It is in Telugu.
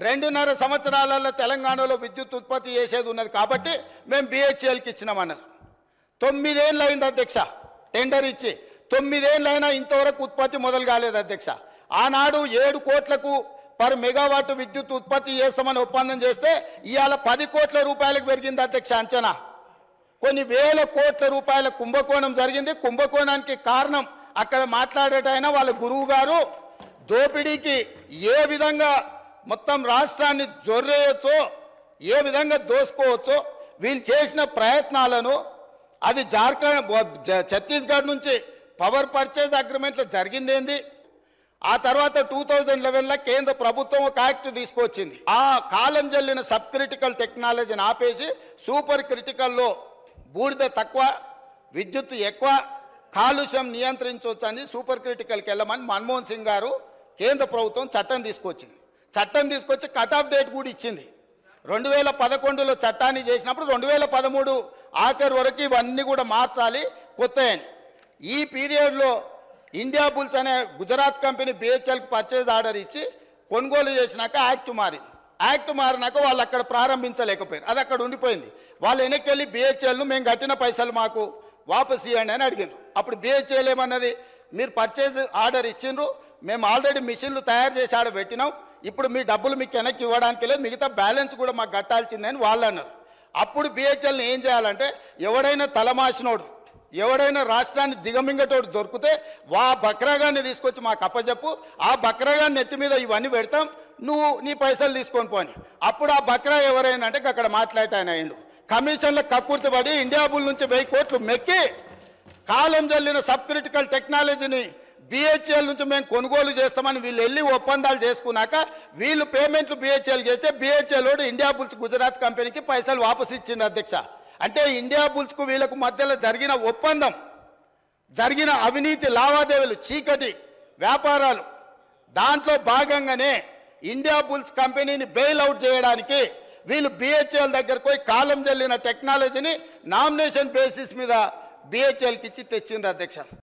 2.5 సంవత్సరాలలో తెలంగాణలో విద్యుత్ ఉత్పత్తి చేసేది ఉన్నది కాబట్టి మేము BHELకి ఇచ్చినామన్నారు. 9 ఏళ్ళు అయింది అధ్యక్ష టెండర్ ఇచ్చి. 9 ఏళ్ళు అయినా ఇంతవరకు ఉత్పత్తి మొదలు కాలేదు అధ్యక్ష. ఆనాడు 7 కోట్లకు పర్ మెగావాట్ విద్యుత్ ఉత్పత్తి చేస్తామని ఒప్పందం చేస్తే ఇవాళ 10 కోట్ల రూపాయలకు పెరిగింది అధ్యక్ష అంచనా. కొన్ని వేల కోట్ల రూపాయల కుంభకోణం జరిగింది. కుంభకోణానికి కారణం అక్కడ మాట్లాడేటైనా వాళ్ళ గురువు గారు దోపిడీకి ఏ విధంగా మొత్తం రాష్ట్రాన్ని జొర్రేయచ్చో, ఏ విధంగా దోసుకోవచ్చో వీళ్ళు చేసిన ప్రయత్నాలను, అది ఛత్తీస్గఢ్ నుంచి పవర్ పర్చేజ్ అగ్రిమెంట్లో జరిగిందేంది. ఆ తర్వాత 2011లో కేంద్ర ప్రభుత్వం ఒక యాక్ట్ తీసుకొచ్చింది. ఆ కాలం జల్లిన సబ్ క్రిటికల్ టెక్నాలజీని ఆపేసి సూపర్ క్రిటికల్లో బూడిద తక్కువ, విద్యుత్ ఎక్కువ, కాలుష్యం నియంత్రించవచ్చని సూపర్ క్రిటికల్కి వెళ్ళమని మన్మోహన్ సింగ్ గారు కేంద్ర ప్రభుత్వం చట్టం తీసుకొచ్చింది. చట్టం తీసుకొచ్చి కట్ ఆఫ్ డేట్ కూడా ఇచ్చింది. 2011లో చట్టాన్ని చేసినప్పుడు 2013 ఆఖరి వరకు ఇవన్నీ కూడా మార్చాలి కొత్త అని. ఈ పీరియడ్లో ఇండియా బుల్స్ అనే గుజరాత్ కంపెనీ BHELకి పర్చేజ్ ఆర్డర్ ఇచ్చి కొనుగోలు చేసినాక యాక్ట్ మారింది. యాక్ట్ మారినాక వాళ్ళు అక్కడ ప్రారంభించలేకపోయారు, అది అక్కడ ఉండిపోయింది. వాళ్ళు వెనక్కి BHELను మేము కట్టిన పైసలు మాకు వాపస్ ఇవ్వండి అని అడిగారు. అప్పుడు BHEL ఏమన్నది, మీరు పర్చేజ్ ఆర్డర్ ఇచ్చిండ్రు, మేము ఆల్రెడీ మిషన్లు తయారు చేసి ఆడ పెట్టినాం, ఇప్పుడు మీ డబ్బులు మీకు వెనక్కి ఇవ్వడానికి లేదు, మిగతా బ్యాలెన్స్ కూడా మాకు కట్టాల్సిందని వాళ్ళు అన్నారు. అప్పుడు BHELని ఏం చేయాలంటే, ఎవడైనా తలమాసినోడు, ఎవడైనా రాష్ట్రాన్ని దిగమింగటోడు దొరికితే వా బక్రాగాన్ని తీసుకొచ్చి మాకు అప్పచెప్పు, ఆ బక్రాగాన్ని నెత్తి మీద ఇవన్నీ పెడతాం, నువ్వు నీ పైసలు తీసుకొని పోని. అప్పుడు ఆ బక్రా ఎవరైనా అంటే అక్కడ మాట్లాడతాయన అయిండు. కమిషన్లకు కక్కుర్తిపడి ఇండియా బుల్ నుంచి 1000 కోట్లు మెక్కి కాలం జల్లిన సబ్ క్రిటికల్ టెక్నాలజీని BHEL నుంచి మేము కొనుగోలు చేస్తామని వీళ్ళు వెళ్ళి ఒప్పందాలు చేసుకున్నాక వీళ్ళు పేమెంట్లు BHEL చేస్తే BHEL వాడు ఇండియా బుల్స్ గుజరాత్ కంపెనీకి పైసలు వాపసు ఇచ్చిండు అధ్యక్ష. అంటే ఇండియా బుల్స్కు వీళ్ళకు మధ్యలో జరిగిన ఒప్పందం, జరిగిన అవినీతి లావాదేవీలు, చీకటి వ్యాపారాలు, దాంట్లో భాగంగానే ఇండియా బుల్స్ కంపెనీని బెయిల్ అవుట్ చేయడానికి వీళ్ళు BHEL దగ్గరకు పోయి కాలం జల్లిన టెక్నాలజీని నామినేషన్ బేసిస్ మీద BHELకి ఇచ్చి తెచ్చిండ్రు అధ్యక్ష.